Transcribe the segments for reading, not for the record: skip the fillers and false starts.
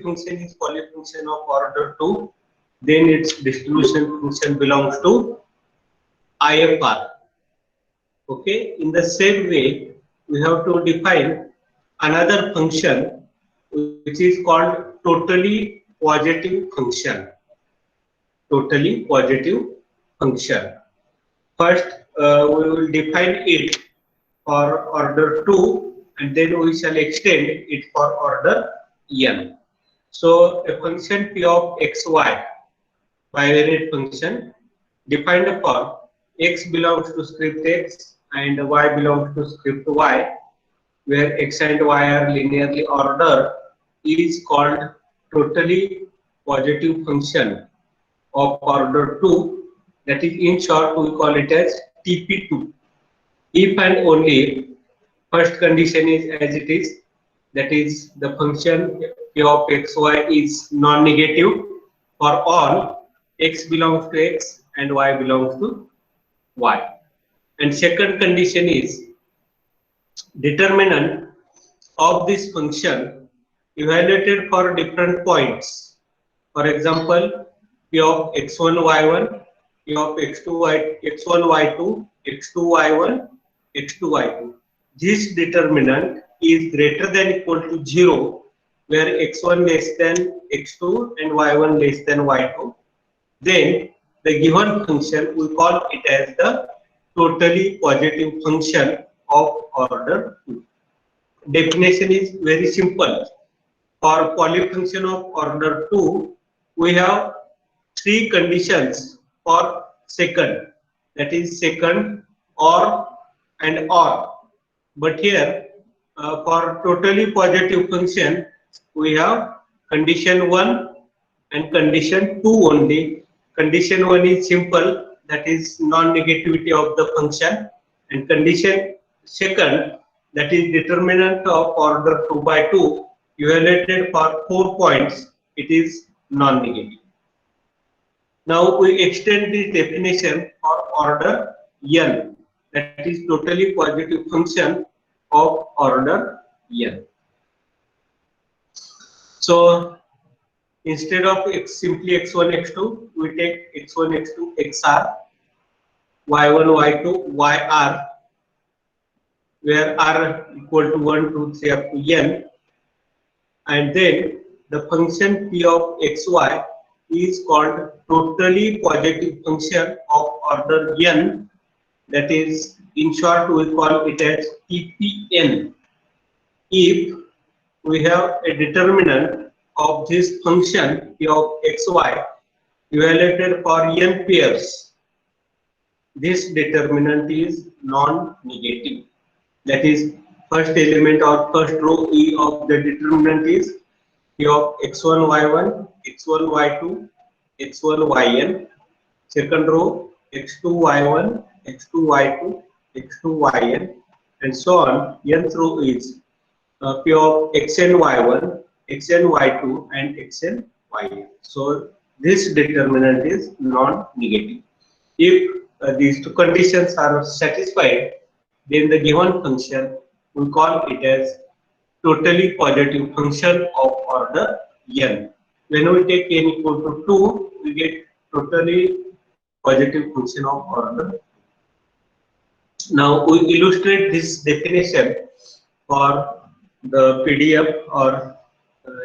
function is polyfunction of order 2, then its distribution function belongs to IFR. Okay, in the same way, we have to define another function which is called totally positive function. Totally positive function. First, we will define it for order 2 and then we shall extend it for order n. So, a function p of xy, bivariate function, defined upon x belongs to script x and y belongs to script y, where x and y are linearly ordered, is called totally positive function of order 2. That is, in short, we call it as TP2. If and only first condition is as it is, that is, the function p of xy is non-negative for all x belongs to x and y belongs to y. And second condition is determinant of this function evaluated for different points. For example, p of x1 y1, p of x1 y2, x2 y1, x2 y2. This determinant is greater than equal to 0, where x1 less than x2 and y1 less than y2. Then the given function we call it as the totally positive function of order 2. Definition is very simple. For polyfunction of order 2, we have three conditions for second, that is second, or, and or. But here, for totally positive function, we have condition 1 and condition 2 only. Condition 1 is simple, that is non-negativity of the function, and condition second, that is determinant of order 2 by 2, evaluated for 4 points, it is non-negative. Now we extend this definition for order n, that is totally positive function of order n. So instead of simply x1, x2, we take x1, x2, xr, y1, y2, yr, where r equal to 1, 2, 3 up to n, and then the function p of xy is called totally positive function of order n, that is, in short, we call it as TPN. If we have a determinant of this function p of xy evaluated for n pairs, this determinant is non-negative. That is, first element or first row E of the determinant is p of x1 y1, x1 y2, x1 yn. Second row x2 y1, x2 y2, x2 yn, and so on. Nth row is p of xn y1, xn y2, and xn yn. So this determinant is non-negative. If these two conditions are satisfied, then the given function we call it as totally positive function of order n. When we take n equal to 2, we get totally positive function of order. Now we illustrate this definition for the PDF, or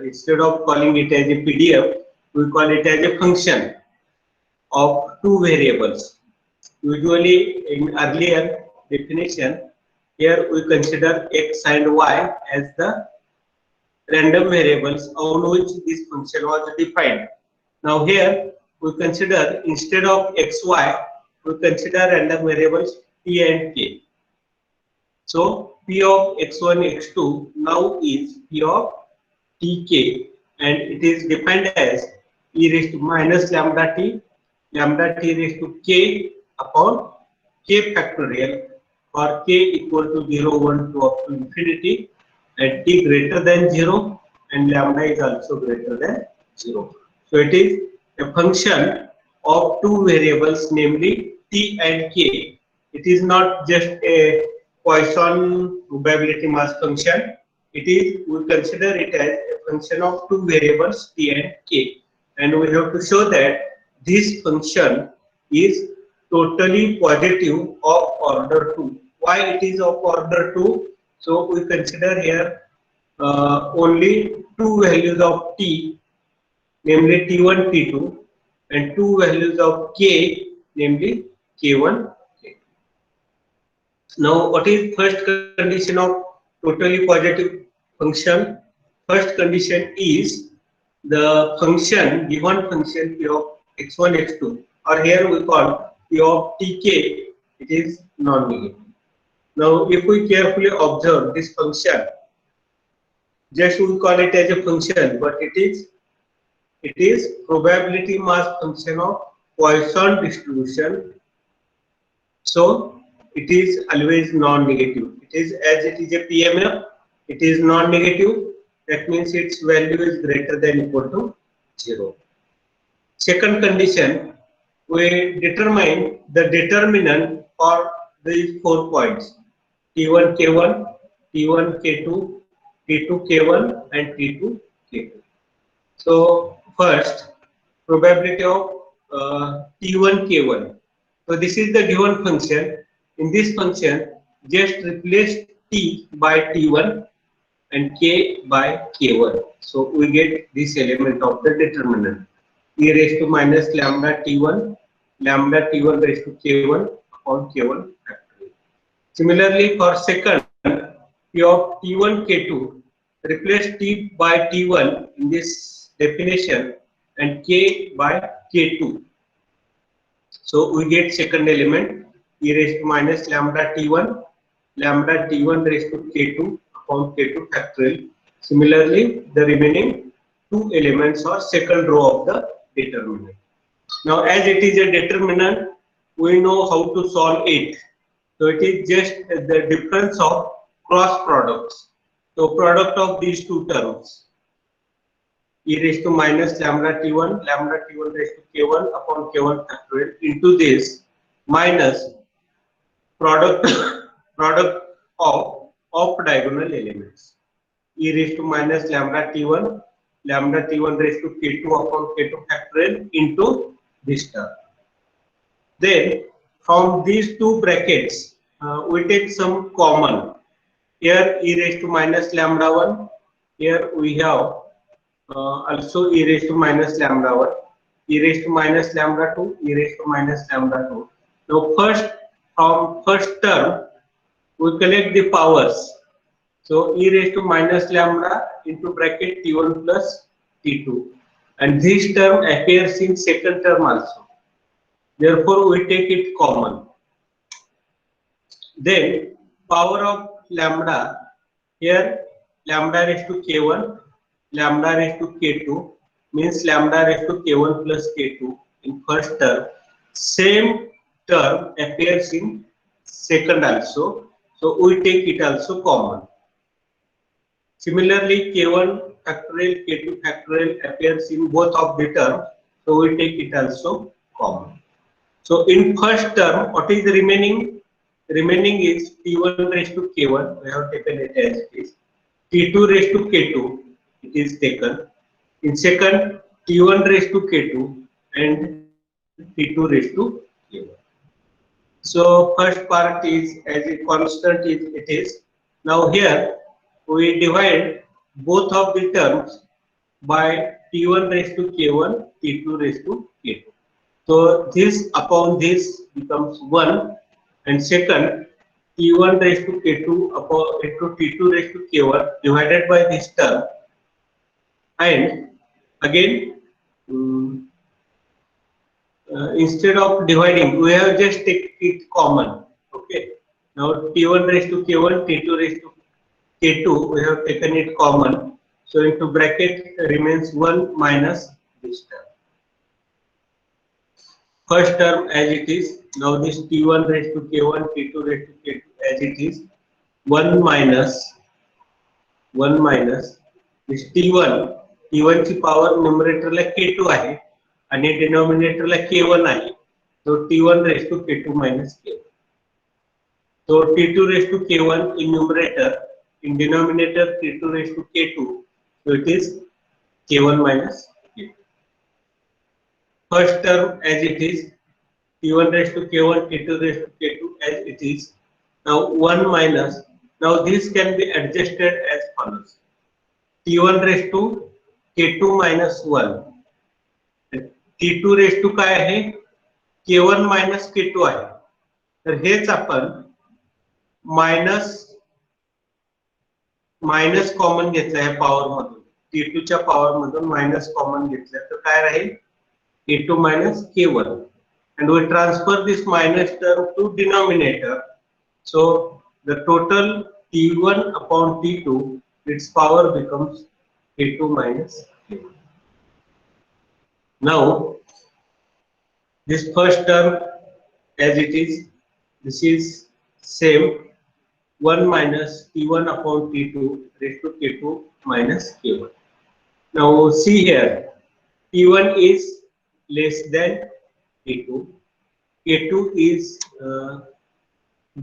instead of calling it as a PDF, we call it as a function of two variables. Usually in earlier definition, here we consider x and y as the random variables on which this function was defined. Now here we consider, instead of xy, we consider random variables p and k. So p of x1, x2 now is p of tk, and it is defined as e raised to minus lambda t raised to k upon k factorial, for k equal to 0, 1, 2 up to infinity, and t greater than 0, and lambda is also greater than 0. So it is a function of two variables, namely t and k. It is not just a Poisson probability mass function. it is, we consider it as a function of two variables t and k, and we have to show that this function is totally positive of order 2. Why it is of order 2? So we consider here only two values of t, namely t1, t2, and two values of k, namely k1, k2. Now, what is first condition of totally positive function? First condition is the function, given function p of x1, x2, or here we call p of tk, it is non-negative. Now, if we carefully observe this function, just we call it as a function, but it is probability mass function of Poisson distribution. So it is always non-negative. It is, as it is a PMF, it is non-negative. That means its value is greater than or equal to 0. Second condition, we determine the determinant for these 4 points: T1 K1, T1 K2, T2 K1, and T2 K2. So first, probability of T1 K1. So this is the given function. In this function, just replace T by T1 and K by K1. So we get this element of the determinant, e raised to minus lambda T1 raised to K1 upon K1 factorial. Similarly, for second, P of T1 K2, replace T by T1 in this definition and K by K2. So we get second element, e raised to minus lambda T1 raised to K2 upon K2 factorial. Similarly, the remaining two elements are second row of the determinant. Now, as it is a determinant, we know how to solve it. So it is just the difference of cross products. So product of these two terms, e raised to minus lambda T1 raised to K1 upon K1 factorial into this minus product of off-diagonal elements, e raised to minus lambda T1 raised to K2 upon K2 factorial into this term. Then from these two brackets, we take some common. Here e raised to minus lambda 1. Here we have also e raised to minus lambda 1, e raised to minus lambda 2, e raised to minus lambda 2. Now from first term, we collect the powers. So e raised to minus lambda into bracket T1 plus T2. And this term appears in second term also. Therefore, we take it common. Then power of lambda, here lambda raised to K1, lambda raised to K2 means lambda raised to K1 plus K2 in first term. Same term appears in second also. So we take it also common. Similarly, K1 factorial, K2 factorial appears in both of the terms. So we take it also common. So in first term, what is the remaining? Remaining is T1 raised to K1, we have taken it as it is. T2 raised to K2, it is taken. In second, T1 raised to K2 and T2 raised to K1. So first part is as a constant it is. Now here we divide both of the terms by T1 raised to K1, T2 raised to K2. So this upon this becomes 1, and second T1 raised to K2 upon into T2 raised to K1 divided by this term, and again instead of dividing we have just take it common. Okay, now T1 raised to K1, T2 raised to K2 we have taken it common, so into bracket remains 1 minus this term. First term as it is. Now this T1 raised to K1, T2 raised to K2 as it is. 1 minus this T1 ची power numerator ला K2 आहे आणि denominator ला K1 आहे. So T1 raised to K2 minus K1. So T2 raised to K1 in numerator in denominator T2 raised to K2, so it is K1 minus K2. First term as it is, T1 raised to K1, T2 raised to K2 as it is. Now 1 minus, now this can be adjusted as follows. T1 raised to K2 minus 1. T2 raised to काय आहे? K1 minus K2 आहे. तर हेच आपण minus common घेतलं आहे power मधून. T2 च्या power मधून मायनस कॉमन घेतलं तर काय राहील? K2 minus K1, and we transfer this minus term to denominator. So the total T1 upon T2, its power becomes K2 minus K1. Now this first term as it is, this is same 1 minus T1 upon T2 raised to K2 minus K1. Now see here, T1 is less than K2, K2 is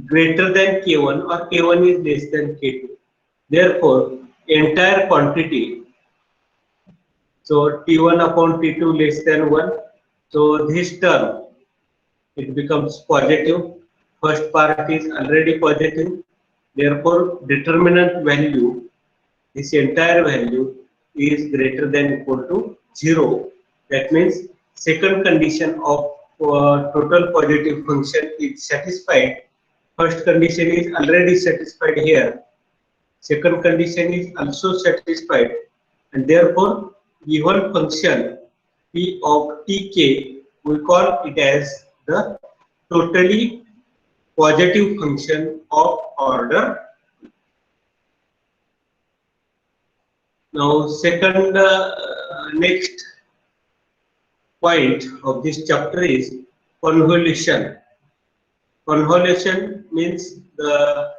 greater than K1, or K1 is less than K2. Therefore, entire quantity, so T1 upon T2 less than 1, so this term, it becomes positive. First part is already positive. Therefore, determinant value, this entire value is greater than equal to 0. That means second condition of total positive function is satisfied. First condition is already satisfied here. Second condition is also satisfied, and therefore given function p of tk, we call it as the totally positive function of order. Now second next point of this chapter is convolution. Convolution means the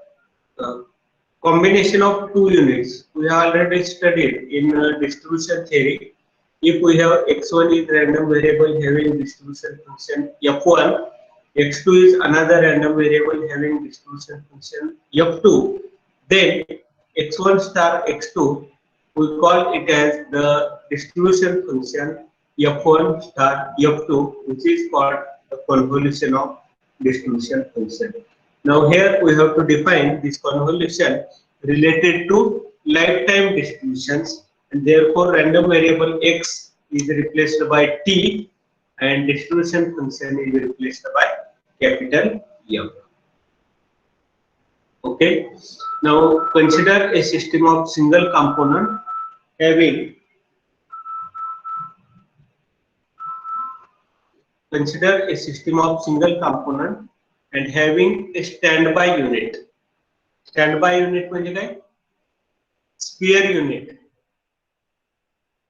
combination of two units. We have already studied in distribution theory. If we have x1 is random variable having distribution function f1, x2 is another random variable having distribution function f2, then x1 star x2, we call it as the distribution function f1 star f2, which is called the convolution of distribution function. Now here we have to define this convolution related to lifetime distributions, and therefore random variable x is replaced by t and distribution function is replaced by capital M. Okay. Now consider a system of single component having and having a standby unit. Standby unit म्हणजे काय? Spare unit.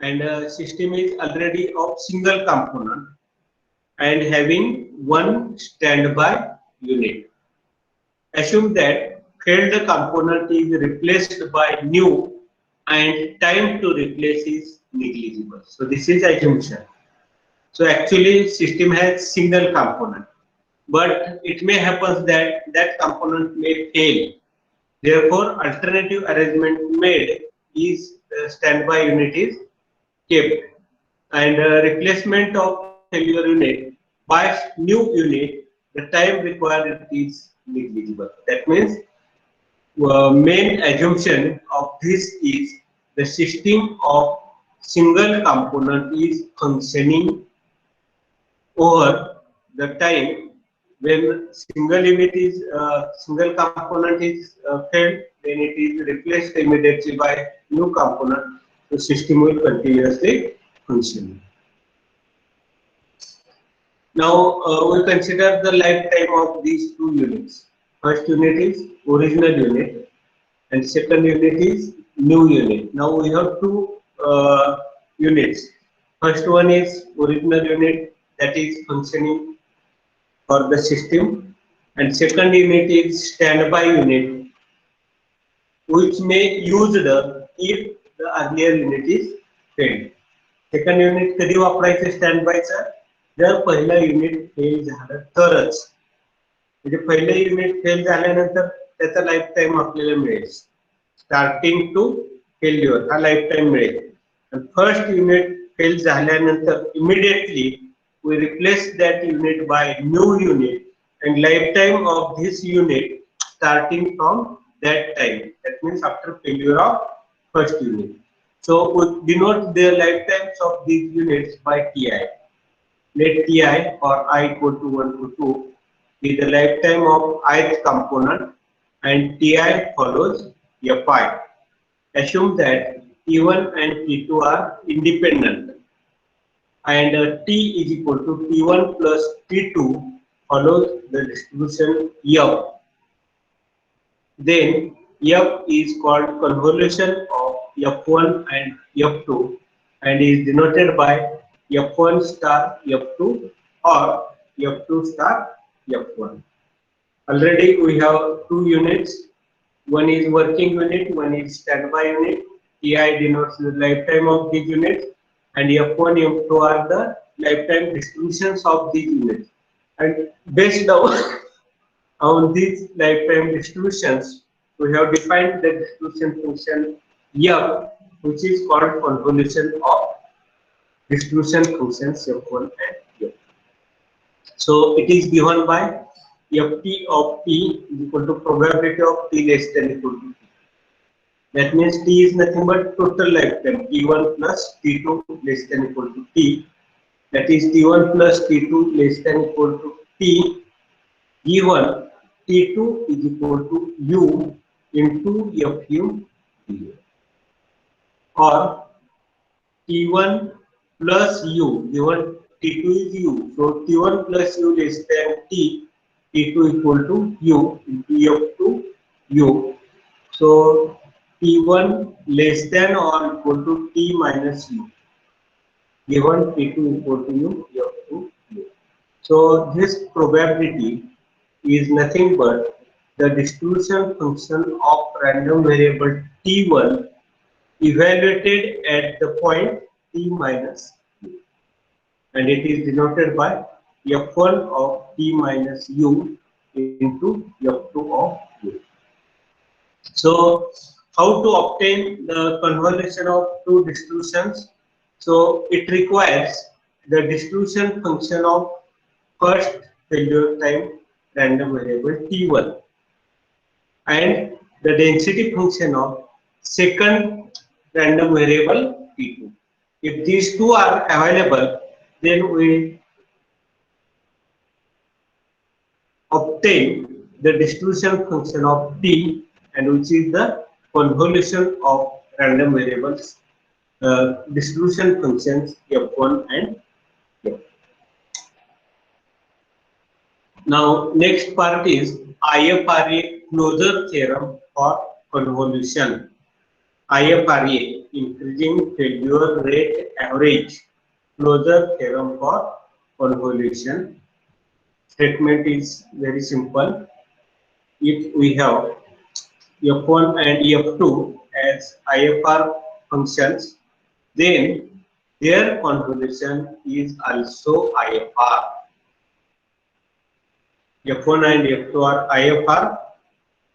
And system is already of single component and having one standby unit. Assume that failed component is replaced by new and time to replace is negligible. So this is assumption. So actually system has single component, but it may happen that that component may fail. Therefore, alternative arrangement made is standby unit is kept, and replacement of failure unit by new unit, the time required is negligible. That means main assumption of this is the system of single component is functioning over the time. When single unit is single component is failed, then it is replaced immediately by new component. The system will continuously function. Now we consider the lifetime of these two units. First unit is original unit, and second unit is new unit. Now we have two units. First one is original unit, that is functioning for the system, and second unit is standby unit, which may used if the earlier unit is failed. Second unit कधी वापरायचं स्टँडबायचं? जर पहिला unit fail झालं तरच. म्हणजे पहिलं unit fail झाल्यानंतर त्याचा लाईफ टाइम आपल्याला मिळेल. स्टार्टिंग टू फेल्युअर हा लाईफ टाइम मिळेल. फर्स्ट युनिट फेल झाल्यानंतर immediately we replace that unit by new unit and lifetime of this unit starting from that time, that means after failure of first unit. So we denote the lifetimes of these units by Ti. Let Ti or I equal to 1 to 2 be the lifetime of ith component and Ti follows Fi. Assume that T1 and T2 are independent and T is equal to T1 plus T2 follows the distribution F. Then F is called convolution of F1 and F2 and is denoted by F1 star F2 or F2 star F1. Already we have two units. One is working unit, one is standby unit. Ti denotes the lifetime of these units, and F1, F2 are the lifetime distributions of these units. And based on these lifetime distributions, we have defined the distribution function F, which is called convolution of distribution functions F1 and F2. So it is given by Ft of t is equal to probability of t less than equal to t. That means t is nothing but total lifetime t1 plus t2 less than equal to t. That is t1 plus t2 less than equal to t. Given t2 is equal to u into fu du. Or t1 plus u, given t2 is u, so t1 plus u less than t, t2 equal to u into f2 u. So t1 less than or equal to t minus u, given t2 equal to u, f2 u. So this probability is nothing but the distribution function of random variable t1 evaluated at the point t minus u, and it is denoted by f1 of t minus u into f2 of u. So how to obtain the convolution of two distributions? So it requires the distribution function of first failure time random variable t1 and the density function of second random variable t2. If these two are available, then we obtain the distribution function of t, and which is the convolution of random variables distribution functions f1 and f2. Now next part is IFRA closure theorem for convolution. IFRA, increasing failure rate average closure theorem for convolution. Statement is very simple. If we have f1 and f2 as IFR functions, then their convolution is also IFR. f1 and f2 are IFR,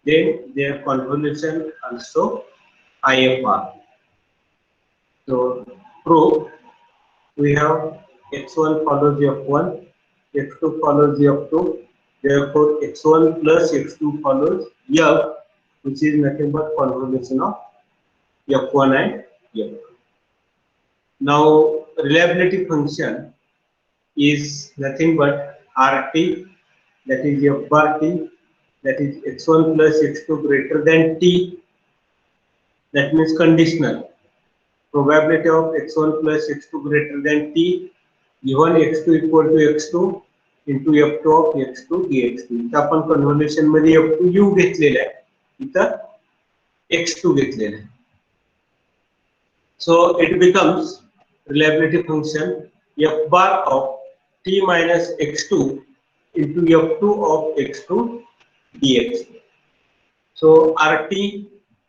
then their convolution also IFR. So proof, we have x1 follows f1, x2 follows f2, therefore x1 plus x2 follows f, which is nothing but convolution of f1 and f2. Now reliability function is nothing but RT, that is f bar t, that is x1 plus x2 greater than t, that means conditional. Probability of x1 plus x2 greater than t, given x2 equal to x2 into f2 of x2 dx2. इथं आपण convolution मध्ये f2 u घेतलेला आहे, इथं x2 घेतलेला आहे. So it becomes reliability function f bar of t minus x2 into f2 of x2 dx. So RT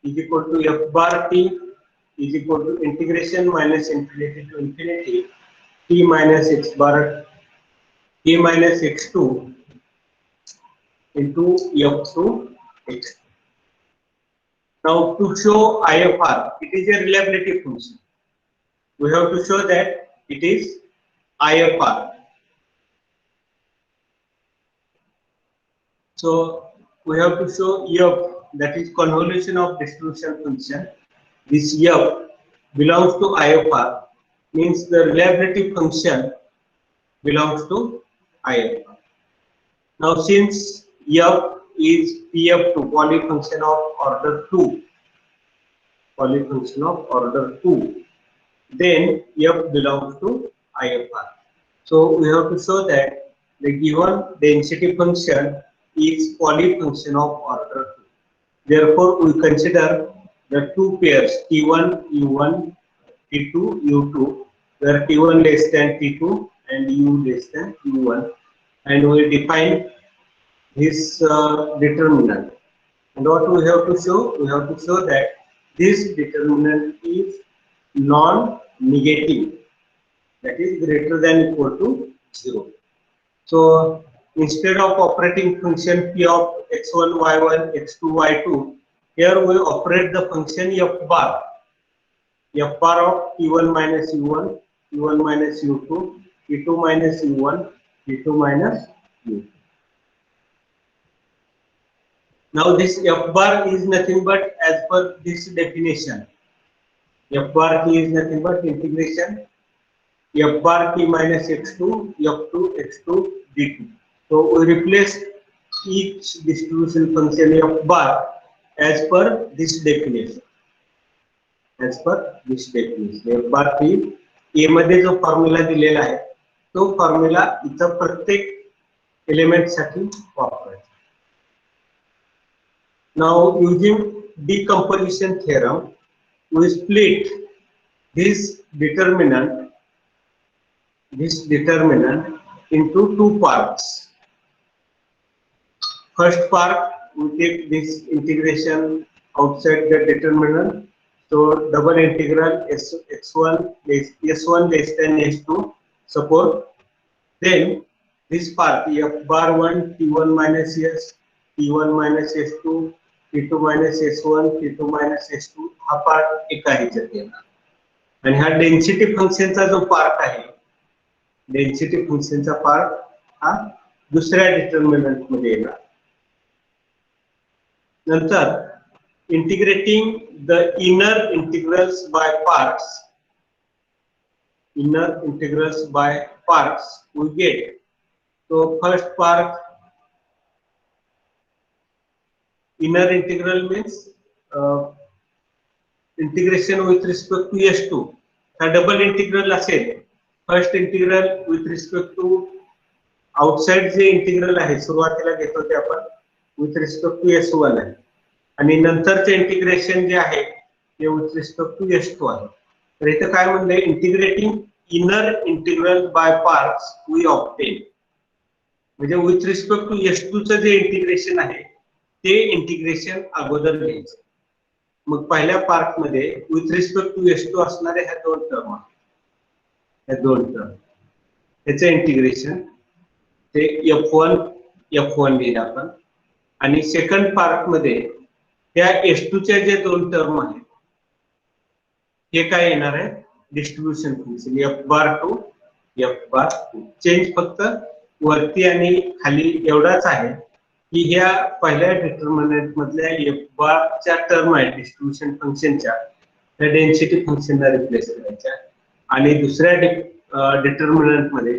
is equal to f bar t is equal to integration minus infinity to infinity t minus x bar t minus x2 into f2 x. Now to show IFR, it is a reliability function. We have to show that it is IFR. So we have to show F, that is convolution of distribution function. This F belongs to IFR, means the reliability function belongs to IFR. Now since F is PF2, polyfunction of order 2, then F belongs to IFR. So we have to show that the given density function is polyfunction of order 2. Therefore, we consider the two pairs T1, U1, T2, U2, where T1 less than T2 and U less than U1, and we define this determinant. And what we have to show? We have to show that this determinant is non-negative, that is greater than equal to 0. So instead of operating function p of x1, y1, x2, y2, here we operate the function f bar of t1 minus u1, u1 minus u2, t2 minus u1, t2 minus u2. Now this f bar is nothing but, as per this definition, f bar t is nothing but integration f bar t minus x2, f2, x2, dt. So we replace each distribution function f bar as per this definition. F bar t a मध्ये जो formula दिलेला आहे तो formula इथं प्रत्येक element साठी वापरायचा. Now using decomposition theorem, we split this determinant into two parts. First part, we take this integration outside the determinant, so double integral s1 less than s2 support. Then this part f bar 1 t1 minus s, t1 minus s2, t2 minus s1, t2 minus s2 हा part एका ह्याच्यात येणार. आणि हा density फंक्शनचा जो part आहे, density फंक्शनचा पार्ट हा दुसऱ्या डिटर्मिनंट मध्ये येणार. नंतर integrating the inner integrals by parts, we get, so first part inner integral means integration with respect to s2, हा double integral असेल. First integral with respect to outside J integral आहे सुरुवातीला घेतो ते आपण with respect to s1 आहे, आणि नंतरचे इंटिग्रेशन जे आहे ते with respect to s2 आहे. तर इथं काय म्हणले, integrating inner integral by parts we obtain, म्हणजे with respect to s2 चं जे इंटिग्रेशन आहे ते इंटिग्रेशन अगोदर घ्यायचं. मग पहिल्या पार्ट मध्ये with respect to s2 असणारे ह्या दोन टर्म आहेत, ह्या दोन टर्म त्याचं इंटिग्रेशन ते f1 लिहिलं आपण. आणि सेकंड पार्ट मध्ये त्या s2 च्या जे दोन टर्म आहेत हे काय येणार आहे, distribution function f bar to f bar 2. Change फक्त वरती आणि खाली एवढाच आहे की ह्या पहिल्या डिटर्मिनंट मधल्या f बार च्या टर्म आहे डिस्ट्रीब्यूशन फंक्शनच्या, त्या डेन्सिटी फंक्शनला रिप्लेस करायच्या. आणि दुसऱ्या डिटर्मिनंट मध्ये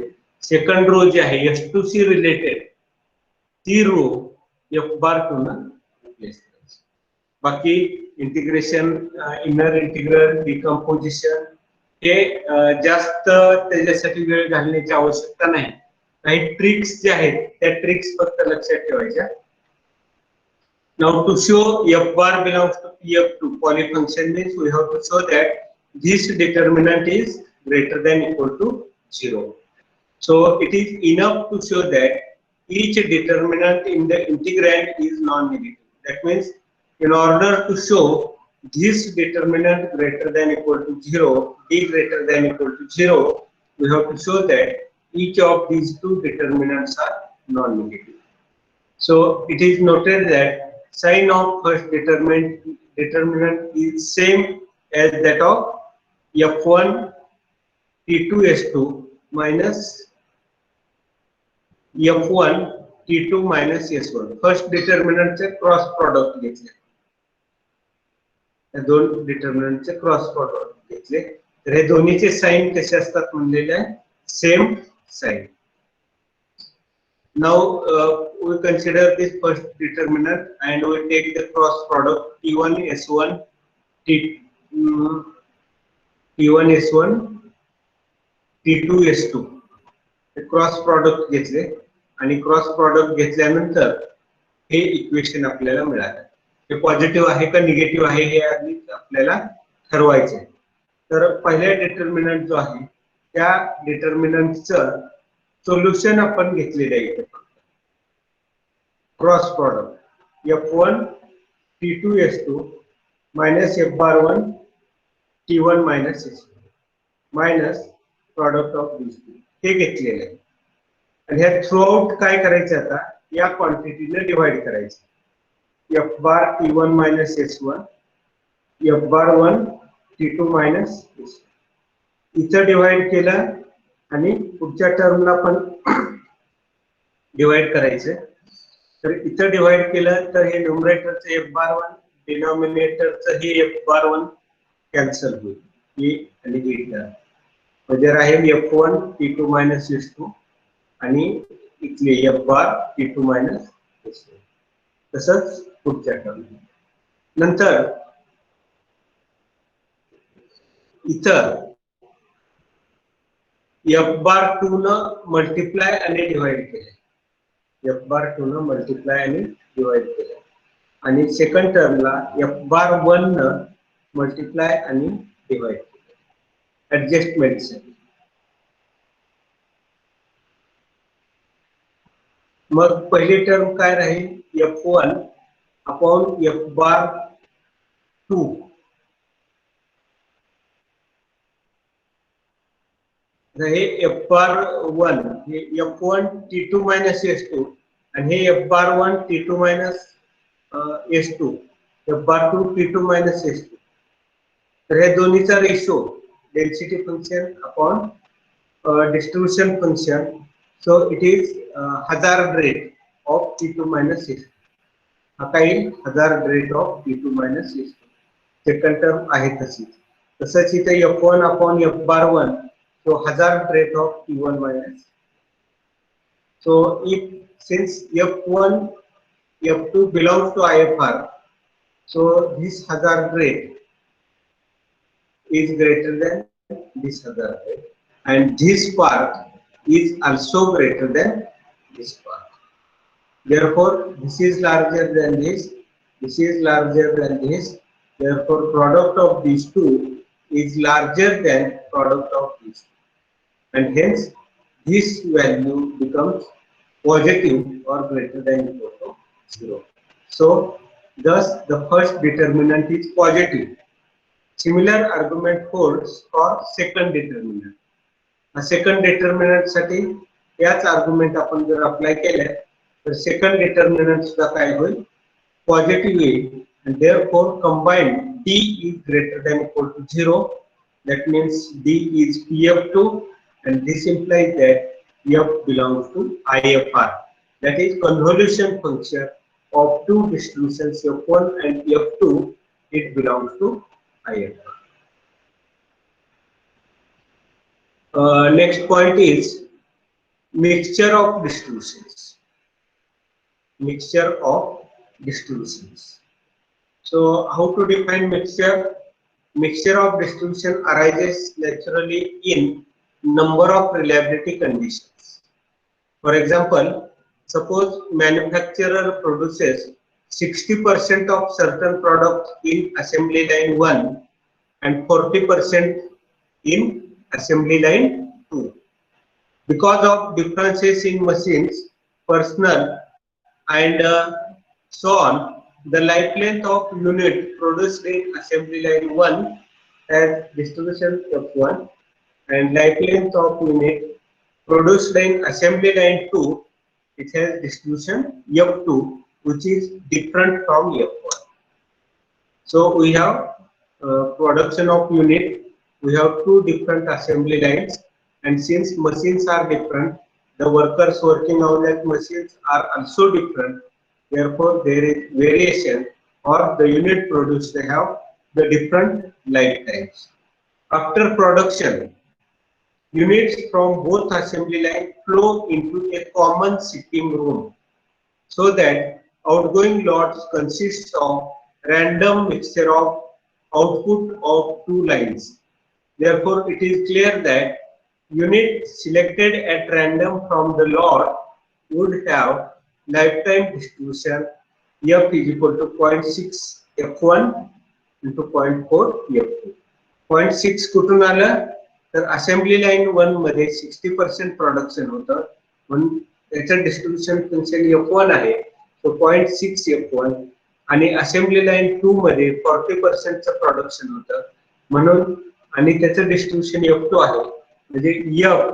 सेकंड रो जी आहे s2c रिलेटेड ती रो f बार 2 ना रिप्लेस करायची. बाकी इंटिग्रेशन, इनर इंटिग्रल, डिकम्पोजिशन हे जास्त त्याच्यासाठी वेळ घालण्याची आवश्यकता नाही. काही ट्रिक्स जे आहेत त्या ट्रिक्स फक्त लक्षात ठेवायच्या. Now to show f bar belongs to pf2 polyfunction means we have to show that this determinant is greater than equal to 0. So it is enough to show that each determinant in the integrand is non-negative. That means in order to show this determinant greater than equal to 0, d greater than equal to 0, we have to show that each of these two determinants are non-negative. So it is noted that sign of first determinant is same as that of F1 T2S2 minus F1 T2 minus S1. First डिटर्मिनंटचे cross product घेतले, या दोन डिटर्मिनंटचे cross product घेतले, तर हे दोन्हीचे sign कसे असतात म्हणलेले आहे, same sign. Now we consider this first determinant and we take the cross product T1 S1 T1 S1 T2 S2 hey cross product घेतले आणि क्रॉस प्रॉडक्ट घेतल्यानंतर हे इक्वेशन आपल्याला मिळालं. हे पॉझिटिव्ह आहे का निगेटिव्ह आहे हे आधी आपल्याला ठरवायचे. तर पहिला डिटर्मिनंट जो आहे त्या डिटर्मिनंटचं सोल्युशन आपण घेतलेलं आहे. Cross product F1 T2 S2 minus F bar 1 T1 minus S2 minus product of these two हे घेतलेलं आहे. आणि ह्या थ्रू आउट काय करायचं, आता या क्वांटिटीने डिवाइड करायचं. F bar T1 minus S1 F bar 1 T2 minus S2 इथं डिवाइड केलं आणि पुढच्या टर्मला पण डिवाइड करायचं. तर इथं डिवाइड केलं तर हे न्यूमरेटरचं F bar 1 डिनॉमिनेटरचं हे F bar 1 कॅन्सल होईल, हे आणि हे टर्म म्हणजे राहील F1 T2 minus S2 आणि इथले F bar T2 minus S2. तसंच पुढच्या टर्म नंतर इथं F bar 2 न मल्टिप्लाय आणि डिवाइड केले, F bar 2 न मल्टिप्लाय आणि डिवाइड केले आणि सेकंड टर्मला F bar 1 न मल्टिप्लाय आणि डिवाइड केले ऍडजस्टमेंट साठी. मग पहिली टर्म काय राहील, F1 अपॉन F bar 2 हे F bar 1 हे F1 T2 minus S2 आणि हे F bar 1 T2 minus S2 F bar 2 T2 minus S2. तर हे दोन्हीचा ratio density function upon distribution function, so it is hazard rate of T2 minus S2. हा काही hazard rate of T2 minus S2. Second term आहे तशीच. तसंच इथे F1 upon F bar 1, so hazard rate of T1 minus. So if since F1 F2 belongs to IFR, so this hazard rate is greater than this hazard rate and this part is also greater than this part. Therefore this is larger than this, this is larger than this, therefore product of these two is larger than product of these two. And hence this value becomes positive or greater than equal to 0. So thus the first determinant is positive. Similar argument holds for second determinant. A second determinant साठी याच argument आपण जर apply केले तर second determinant सुद्धा काय होईल, positive येईल and therefore combined D is greater than equal to 0. That means D is PF2 and this implies that F belongs to IFR. That is convolution function of two distributions F1 and F2. It belongs to IFR. Next point is mixture of distributions. Mixture of distributions. So how to define mixture? Mixture of distribution arises naturally in number of reliability conditions. For example, suppose manufacturer produces 60% of certain product in assembly line 1 and 40% in assembly line 2. Because of differences in machines, personnel and so on, the life length of unit produced in assembly line 1 has distribution F1 and life length of unit produced in assembly line 2, it has distribution F2, which is different from F1. So we have production of unit. We have two different assembly lines, and since machines are different, the workers working on that machines are also different. Therefore, there is variation, or the unit produced they have the different lifetimes. After production, units from both assembly line flow into a common sitting room, so that outgoing lots consist of random mixture of output of two lines. Therefore, it is clear that unit selected at random from the lot would have lifetime distribution F is equal to 0.6 F1 into 0.4 F2. 0.6 कुठून आलं तर assembly line 1 मध्ये 60% production होतं, म्हणून त्याचं distribution potential F1 आहे, तो 0.6 F1, आणि असेंब्ली लाईन 2 मध्ये 40% चं प्रोडक्शन होतं, म्हणून आणि त्याचं डिस्ट्रीब्युशन F2 आहे, म्हणजे F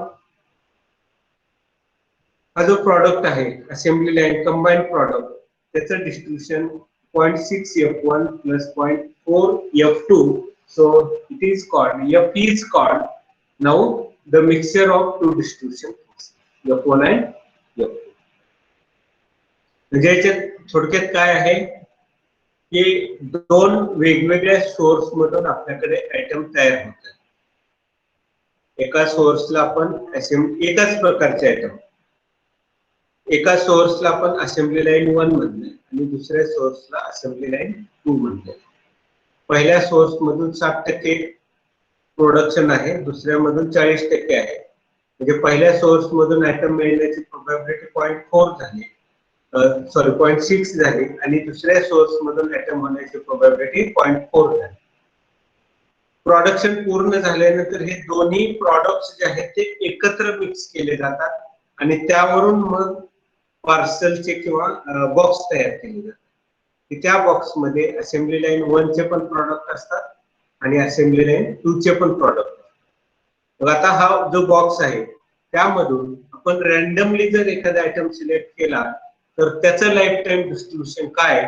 हा जो प्रोडक्ट आहे असेंब्ली लाईन कंबाइंड प्रोडक्ट, त्याचं distribution 0.6 F1 plus 0.4 F2. So it is called, F is called now the mixture of two distribution F1 and F2. म्हणजे याच्यात थोडक्यात काय आहे की दोन वेगवेगळ्या सोर्स मधून आपल्याकडे आयटम तयार होतात. एका सोर्सला आपण एकाच प्रकारचे आयटम, एका सोर्सला आपण असेंब्ली लाईन 1 म्हणले आणि दुसऱ्या सोर्सला असेंब्ली लाईन 2 म्हणले. पहिल्या सोर्स मधून 60% प्रोडक्शन आहे, दुसऱ्या मधून 40% आहे, म्हणजे पहिल्या सोर्स मधून आयटम मिळण्याची प्रोबॅबिलिटी 0.4 झाली, सॉरी 0.6 झाली, आणि दुसऱ्या सोर्स मधून आयटम होण्याची प्रोबॅबिलिटी 0.4 झाली. प्रोडक्शन पूर्ण झाल्यानंतर हे दोन्ही प्रॉडक्ट्स जे आहेत ते एकत्र मिक्स केले जातात आणि त्यावरून मग पार्सलचे किंवा बॉक्स तयार केले जातात. त्या बॉक्स मध्ये असेंब्ली लाईन 1 चे पण प्रॉडक्ट असतात आणि असेंब्ली लाईन 2 चे पण प्रॉडक्ट. मग आता हा जो बॉक्स आहे त्यामधून आपण रॅन्डमली जर एखादा आयटम सिलेक्ट केला तर त्याचं लाईफ टाइम डिस्ट्रीब्युशन काय,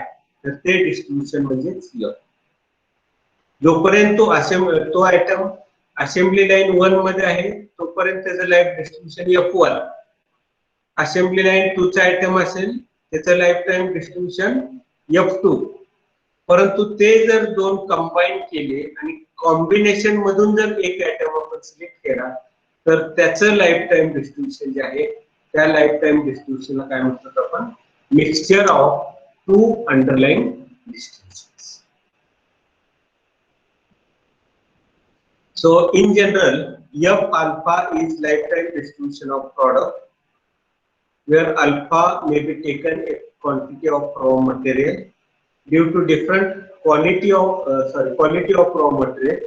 तर ते डिस्ट्रीब्युशन म्हणजे F. जोपर्यंत तो आयटम असेंब्ली लाईन 1 मध्ये आहे तोपर्यंत त्याचं life distribution F1. Assembly line 2 चा आयटम असेल त्याचं लाईफ टाइम डिस्ट्रीब्युशन F2. परंतु ते जर दोन कंबाईन केले आणि कॉम्बिनेशन मधून जर एक आयटम आपण सिलेक्ट केला तर त्याचं लाईफ टाइम डिस्ट्रीब्युशन जे आहे त्या लाईफ टाइम डिस्ट्रीब्युशनला काय म्हणतात आपण, mixture of two underlying distributions. So in general, F alpha is lifetime distribution of product, where alpha may be taken a quantity of raw material due to different quality of raw material.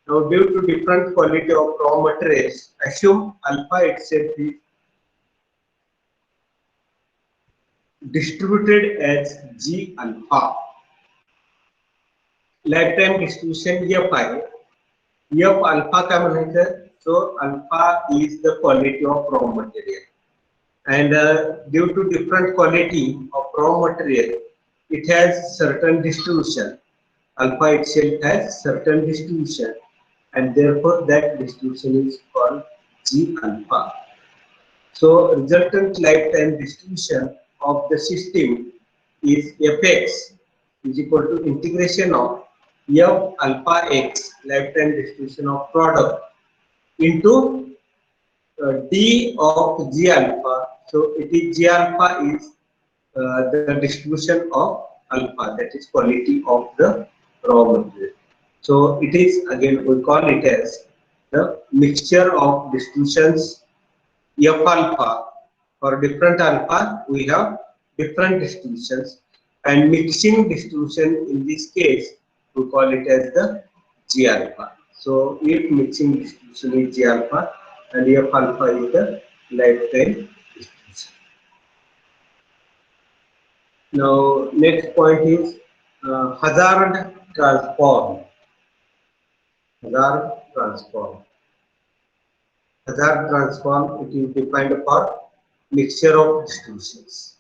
Now due to different quality of raw materials, assume alpha itself is distributed as G alpha. Lifetime distribution F आहे. F alpha काय म्हणायचं, so alpha is the quality of raw material, and due to different quality of raw material it has certain distribution. Alpha itself has certain distribution and therefore that distribution is called G alpha. So resultant lifetime distribution of the system is Fx is equal to integration of F alpha x, lifetime distribution of product, into D of G alpha. So it is G alpha is the distribution of alpha, that is quality of the raw material. So it is, again we call it as the mixture of distributions F alpha. For different alpha we have different distributions, and mixing distribution in this case we call it as the G alpha. So if mixing distribution is G alpha and F alpha is the lifetime distribution. Now next point is hazard transform. Hazard transform. Hazard transform, it is defined for mixture of distributions.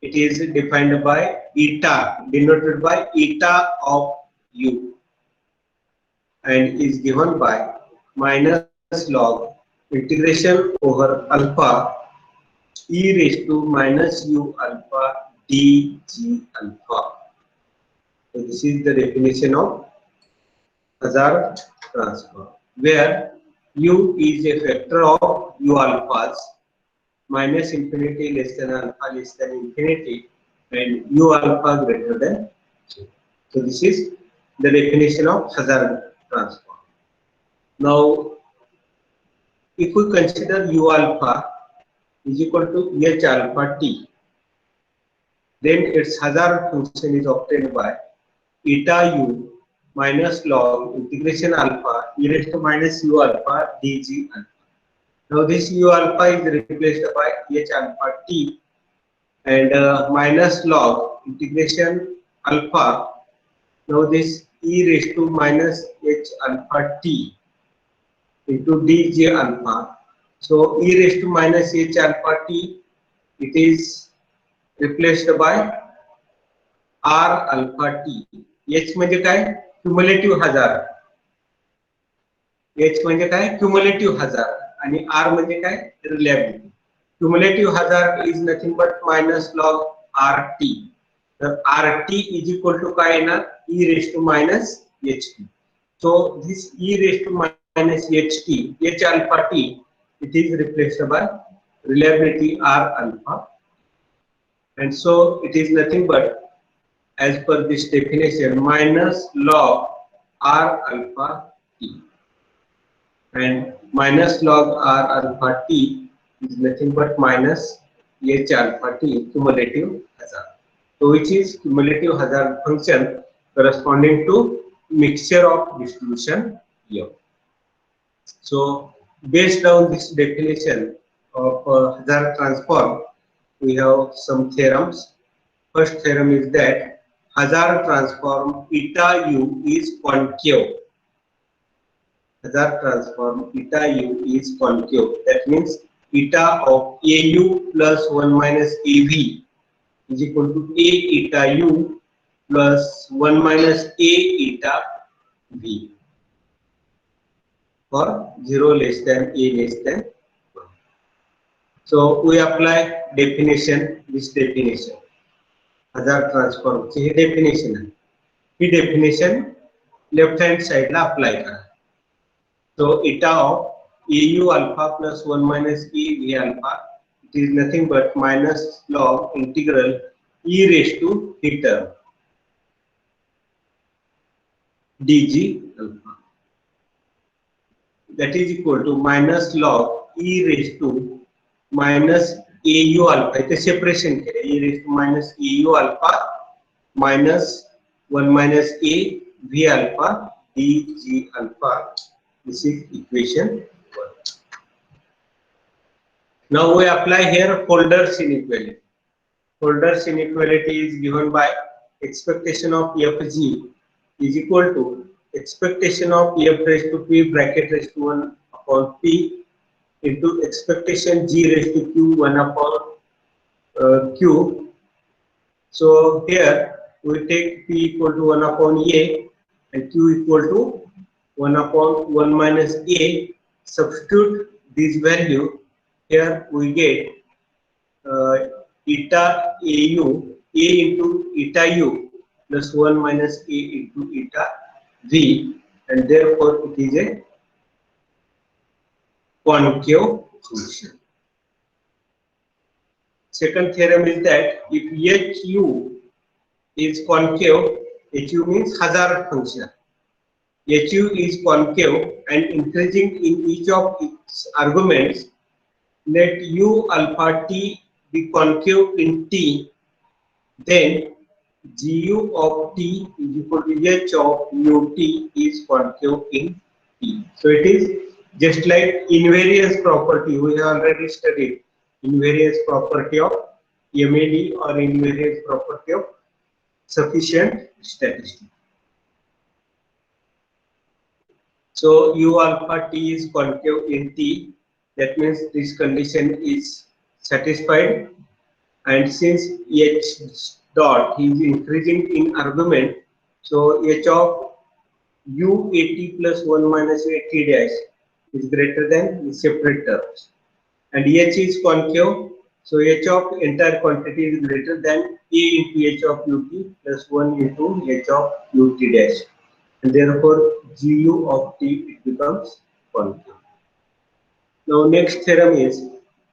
It is defined by eta, denoted by eta of u and is given by minus log integration over alpha e raised to minus u alpha dg alpha. So this is the definition of Hazard transform, where u is a factor of u alphas minus infinity less than alpha less than infinity and u alpha greater than 2. So this is the definition of Hazard transform. Now, if we consider u alpha is equal to h alpha t, then its Hazard function is obtained by eta u minus log integration alpha e raised to minus u alpha dg alpha. Now this u alpha is replaced by h alpha t and minus log integration alpha. Now this e raised to minus h alpha t into dg alpha. So e raised to minus h alpha t, it is replaced by r alpha t. h म्हणजे काय? क्युमुलेटिव्ह हजार. h म्हणजे काय? क्युमुलेटिव्ह हजार आणि r म्हणजे काय? Reliability. Cumulative hazard is nothing but minus log rt. तर rt इज इक्वल टू काय येणार? e raise to minus ht. So this e raised to minus ht, h alpha t, it is replaced by reliability r alpha, and so it is nothing but, as per this definition, minus log r alpha t, and minus log r alpha t is nothing but minus h alpha t cumulative hazard. So which is cumulative hazard function corresponding to mixture of distribution here. So based on this definition of hazard transform, we have some theorems. First theorem is that Hazard transform eta u is concave. Hazard transform eta u is concave. That means eta of au plus 1 minus av is equal to a eta u plus 1 minus a eta v for 0 less than a less than 1. So we apply definition, this definition. Hazard transform ची ही definition आहे. ही definition left hand side ला apply करा. So eta of au alpha plus 1 minus a v alpha, it is nothing but minus log integral e raised to the term dg alpha, that is equal to minus log e raised to minus au alpha, इथे separation केले, e raised to minus au alpha minus 1 minus a v alpha dg alpha. This is equation 1. Now we apply here Holder's inequality. Holder's inequality is given by expectation of fg is equal to expectation of f raised to p bracket raised to 1 upon p into expectation g raised to q 1 upon q. So here we take p equal to 1 upon a and q equal to 1 upon 1 minus a. Substitute this value. Here we get eta au, a into eta u plus 1 minus a into eta v, and therefore it is a concave function. Second theorem is that if hu is concave, hu means Hazard function. hu is concave and increasing in each of its arguments, let u alpha t be concave in t, then gu of t is equal to h of ut is concave in t. So it is just like invariance property. We have already studied invariance property of MAD or invariance property of sufficient statistic. So u alpha t is concave in t. That means this condition is satisfied, and since h dot is increasing in argument, So h of u80 plus 1 minus 80 dash is greater than the separate terms. And h is concave, so h of entire quantity is greater than a into h of ut plus 1 into h of ut dash, and therefore gu of t it becomes concave. Now next theorem is,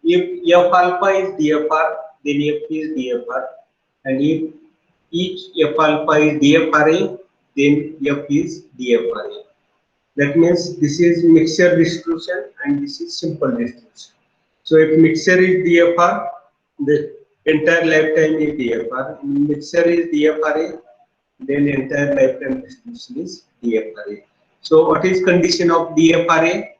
if f alpha is dfr, then f is dfr, and if each f alpha is dfra, then f is dfra. That means this is mixture distribution and this is simple distribution. So if mixture is DFR, the entire lifetime is DFR. If mixture is DFRA, then entire lifetime distribution is DFRA. So what is condition of DFRA?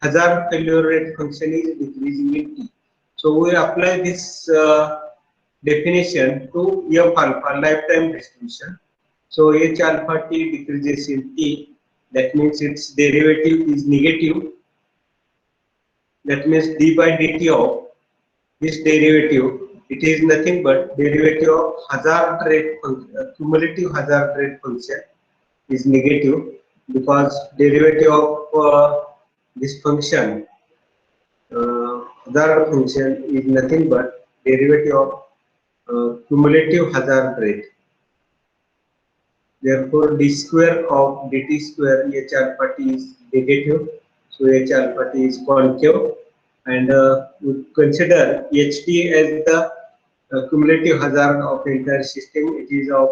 Hazard failure rate function is decreasing in T. So we apply this definition to F alpha lifetime distribution. So H alpha T decreases in T. That means its derivative is negative. That means d by dt of this derivative, it is nothing but derivative of hazard rate function, cumulative hazard rate function is negative, because derivative of this function, hazard function, is nothing but derivative of cumulative hazard rate. Therefore, d square of dt square h alpha t is negative, so h alpha t is concave, and we consider ht as the cumulative hazard of entire system. It is of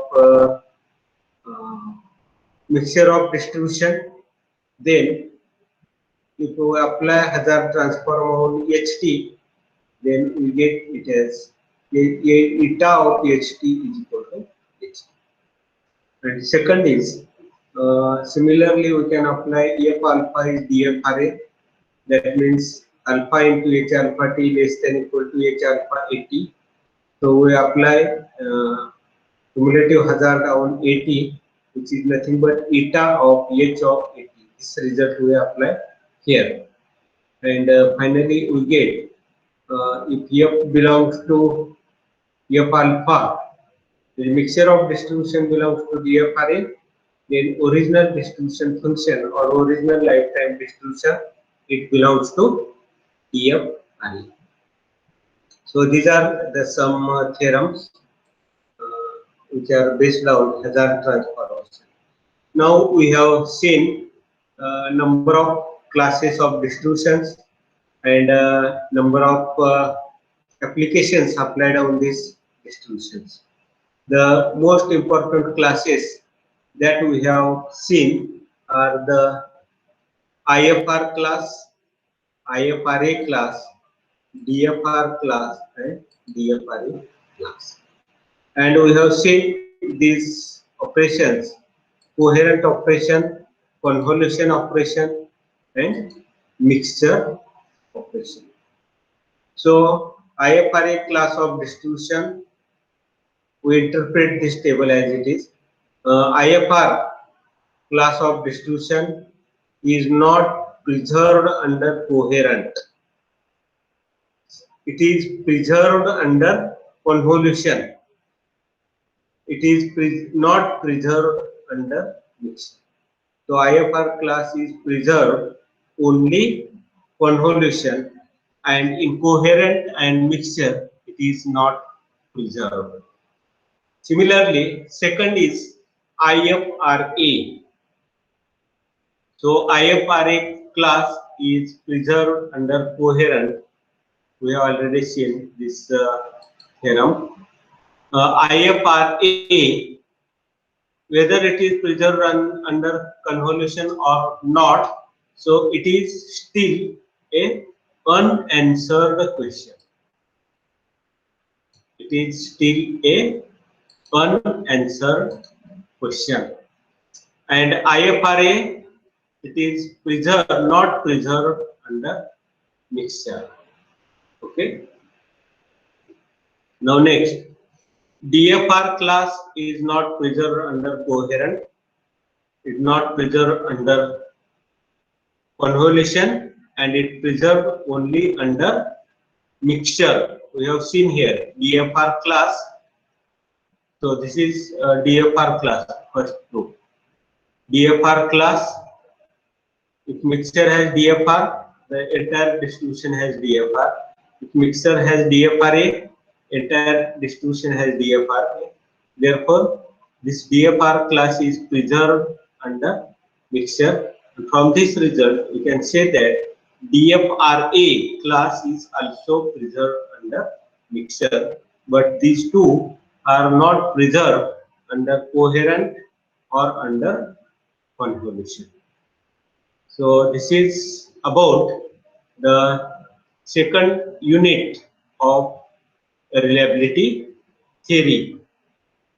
mixture of distribution. Then, if we apply hazard transform on ht, then we get it as eta of ht is equal to ht. And second is, similarly we can apply f alpha is dfra. That means alpha into h alpha t less than equal to h alpha at. So we apply cumulative hazard on at, which is nothing but eta of h of at. This result we apply here, and finally we get if f belongs to f alpha, the mixture of distribution belongs to DFRA, then original distribution function or original lifetime distribution, it belongs to DFRA. So these are the some theorems which are based on hazard transformation. Now we have seen number of classes of distributions and number of applications applied on these distributions. The most important classes that we have seen are the IFR class, IFRA class, DFR class, and DFRA class. And we have seen these operations: coherent operation, convolution operation, and mixture operation. So IFRA class of distribution, we interpret this table as it is. IFR class of distribution is not preserved under coherent. It is preserved under convolution. It is not preserved under mixture. So IFR class is preserved only convolution, and in coherent and mixture it is not preserved. Similarly, second is IFRA. So IFRA class is preserved under coherent. We have already seen this theorem. IFRA, whether it is preserved under convolution or not, so it is still a unanswered question. It is still a unanswered question. And IFRA, it is preserved, not preserved under mixture. Okay. Now next, DFR class is not preserved under coherent, is not preserved under convolution, and it preserved only under mixture. We have seen here DFR class So this is DFR class, first group. DFR class, if mixture has DFR, the entire distribution has DFR. If mixture has DFRA, entire distribution has DFRA. Therefore, this DFR class is preserved under mixture. And from this result, we can say that DFRA class is also preserved under mixture, but these two are not preserved under coherent or under convolution. So this is about the second unit of reliability theory,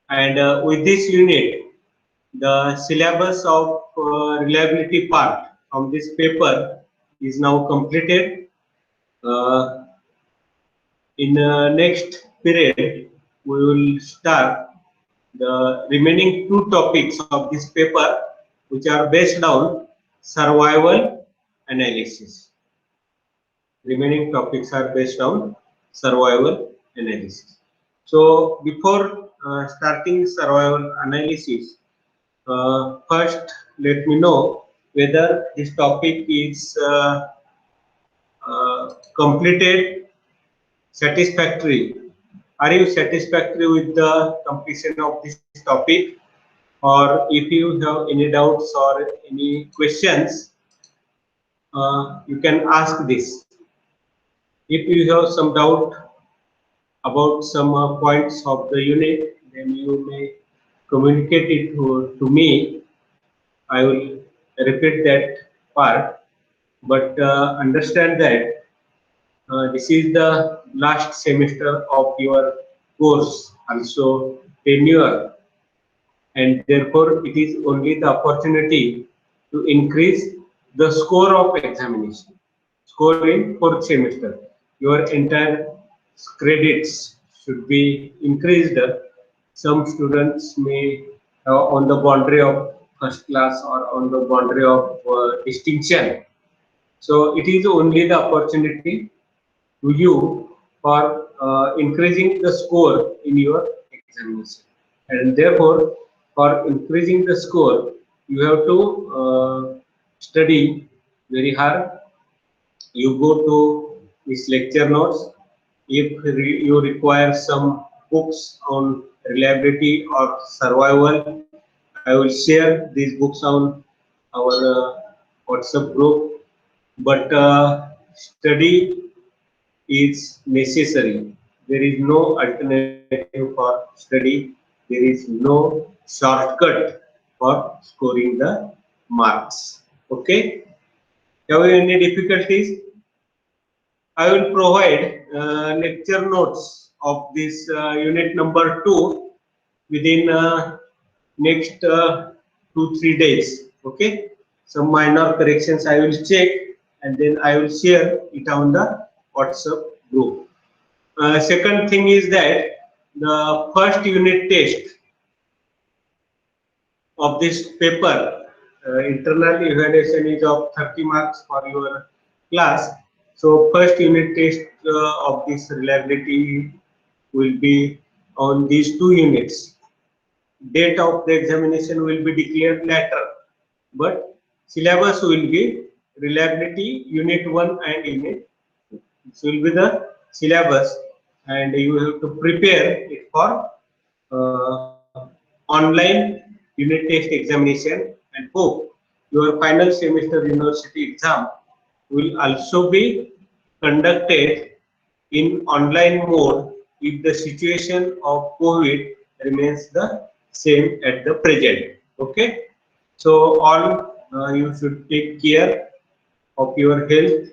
and with this unit, the syllabus of reliability part from this paper is now completed. In next period, we will start the remaining two topics of this paper, which are based on survival analysis. Remaining topics are based on survival analysis. So before starting survival analysis, first let me know whether this topic is completed satisfactory. Are you satisfactory with the completion of this topic? Or if you have any doubts or any questions, you can ask this. If you have some doubt about some points of the unit, then you may communicate it to me. I will repeat that part, but understand that this is the last semester of your course, also tenure, and therefore it is only the opportunity to increase the score of examination. Score in fourth semester, your entire credits should be increased. Some students may on the boundary of first class or on the boundary of distinction. So it is only the opportunity to you for increasing the score in your examination, and therefore for increasing the score you have to study very hard. You go to these lecture notes. If you require some books on reliability or survival, I will share these books on our WhatsApp group. But study is necessary. There is no alternative for study. There is no shortcut for scoring the marks. Okay. Have you any difficulties? I will provide lecture notes of this unit number 2 within next 2-3 days. Okay. Some minor corrections I will check, and then I will share it on the WhatsApp group. Second thing is that the first unit test of this paper, internal evaluation is of 30 marks for your class. So first unit test of this reliability will be on these 2 units. Date of the examination will be declared later, but syllabus will be reliability unit 1 and unit 2. This will be the syllabus, and you have to prepare it for online unit test examination, and hope your final semester university exam will also be conducted in online mode if the situation of COVID remains the same at the present. Okay, so all you should take care of your health